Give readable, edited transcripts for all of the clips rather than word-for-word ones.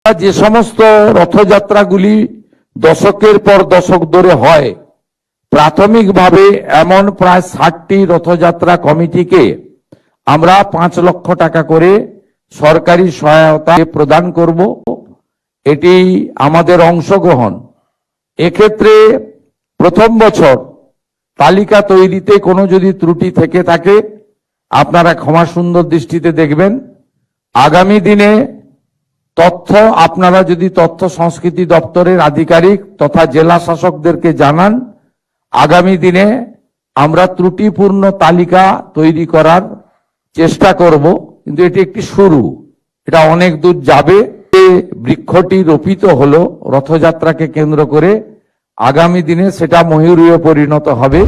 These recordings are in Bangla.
যে সমস্ত রথযাত্রাগুলি দশকের পর দশক ধরে হয়, প্রাথমিকভাবে এমন প্রায় 60টি রথযাত্রা কমিটিকে আমরা 5 লক্ষ টাকা করে সরকারি সহায়তা প্রদান করব। এটি আমাদের অংশগ্রহণ। এক্ষেত্রে প্রথম বছর তালিকা তৈরিতে কোনো যদি ত্রুটি থেকে থাকে আপনারা ক্ষমা সুন্দর দৃষ্টিতে দেখবেন। আগামী দিনে তথ্য আপনারা যদি তথ্য সংস্কৃতি দপ্তরের আধিকারিক তথা জেলা শাসকদেরকে জানান, আগামী দিনে আমরা ত্রুটিপূর্ণ তালিকা তৈরি করার চেষ্টা করব। কিন্তু এটি একটি শুরু, এটা অনেক দূর যাবে। বৃক্ষটি রোপিত হলো রথযাত্রাকে কেন্দ্র করে, আগামী দিনে সেটা ময়ূরীয় পরিণত হবে।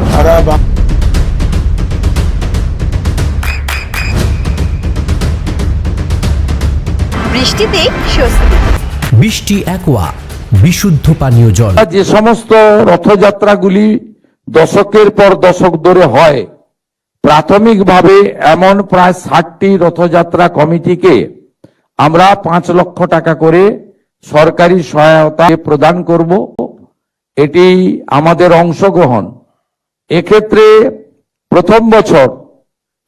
বৃষ্টিতে স্বস্তি। বৃষ্টি অ্যাকোয়া বিশুদ্ধ পানীয় জল। যে সমস্ত রথযাত্রাগুলি দশকের পর দশক ধরে হয়, প্রাথমিকভাবে এমন প্রায় 60টি রথযাত্রা কমিটিকে আমরা 5 লক্ষ টাকা করে সরকারি সহায়তা প্রদান করব। এটি আমাদের অংশগ্রহণ। এক্ষেত্রে প্রথম বছর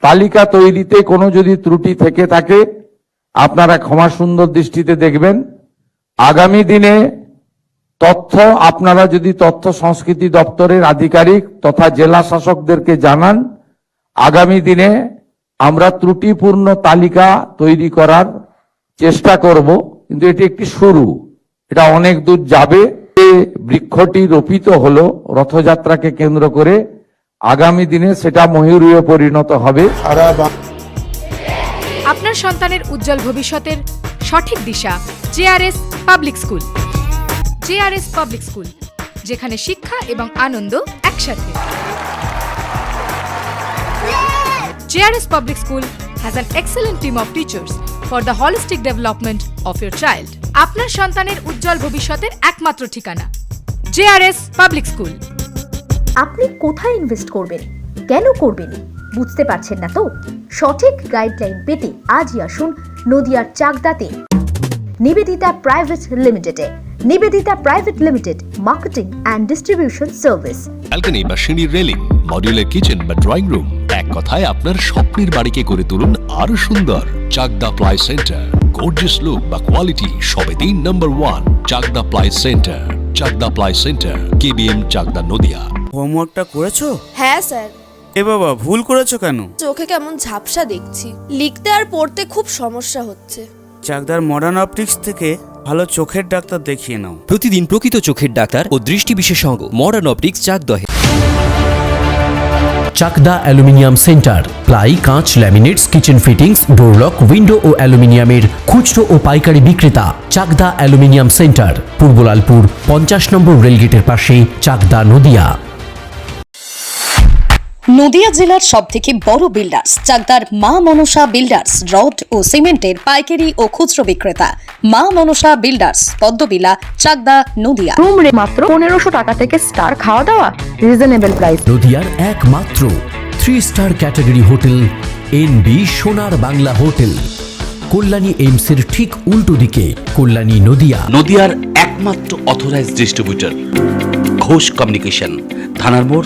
তালিকা তৈরিতে কোনো যদি ত্রুটি থেকে থাকে আপনারা ক্ষমা সুন্দর দৃষ্টিতে দেখবেন। আগামী দিনে তথ্য আপনারা যদি তথ্য সংস্কৃতি দপ্তরের আধিকারিক তথা জেলা শাসকদেরকে জানান, আগামী দিনে আমরা ত্রুটিপূর্ণ তালিকা তৈরি করার চেষ্টা করব। কিন্তু এটি একটি শুরু, এটা অনেক দূর যাবে। বৃক্ষটি রোপিত হলো রথযাত্রাকে কেন্দ্র করে, আগামী দিনে সেটা ময়ূরীয় পরিণত হবে। আপনার সন্তানের উজ্জ্বল ভবিষ্যতের সঠিক দিশা JRS public school. JRS public school, যেখানে শিক্ষা এবং আনন্দ একসাথে। JRS public school has an excellent team of teachers for the holistic development of your child. আপনার সন্তানের উজ্জ্বল ভবিষ্যতের একমাত্র ঠিকানা জেআরএস পাবলিক স্কুল। আপনি কোথায় ইনভেস্ট করবেন, কেন করবেন বুঝতে পারছেন না তো? সঠিক গাইডলাইন পেতে আজই আসুন নদিয়ার চাকদাতে নিবেদিতা প্রাইভেট লিমিটেডে। Nivedita private limited, marketing and distribution service. Balcony বা সিঁড়ির রেলিং, মডিউলার কিচেন বা ড্রয়িং রুম, এক কথায় আপনার স্বপ্নের বাড়িকে করে তুলুন আরো সুন্দর। Chakdah ply centre, gorgeous look বা কোয়ালিটি সবে 3 number 1 Chakdah ply centre. Chakdah ply centre, KBM, Chakdah, Nadia. হোমওয়ার্কটা করেছো? হ্যাঁ স্যার। এ বাবা, ভুল করেছো কেন? চোখে কেমন ঝাপসা দেখছি, লিখতে আর পড়তে খুব সমস্যা হচ্ছে। চাকদার মডার্ন অপটিক্স থেকে ভালো চোখের ডাক্তার দেখিয়ে নাও। প্রতিদিন প্রকৃত চোখের ডাক্তার ও দৃষ্টি বিশেষজ্ঞ মডার্ন অপটিক্স চাকদহে। চাকদা অ্যালুমিনিয়াম সেন্টার, প্লাই, কাঁচ, laminates, kitchen fittings, door lock, window ও অ্যালুমিনিয়ামের খুচরো ও পাইকারি বিক্রেতা। Chakdah aluminium centre, Purbalalpur 50 number রেলগেটের পাশে, চাকদা, নদিয়া। নদিয়া জেলার সবথেকে বড় বিল্ডার্স চাকদার মা মনসা বিল্ডার্স, রড ও সিমেন্টের পাইকারি ও খুচরো বিক্রেতা। মা মনসা বিল্ডার্স, পদ্মবিলা, চাকদা, নদিয়া। রুম রে মাত্র 1500 টাকা থেকে স্টার, খাওয়া দাওয়া রিজনেবল প্রাইস। নদিয়ার একমাত্র 3 স্টার ক্যাটাগরি হোটেল এনবি সোনার বাংলা হোটেল, কল্যাণী এইমসের ঠিক উল্টো দিকে, কল্যাণী, নদিয়া। নদিয়ার একমাত্র অথরাইজড ডিস্ট্রিবিউটর ঘোষ কমিউনিকেশন, থানার মোড়,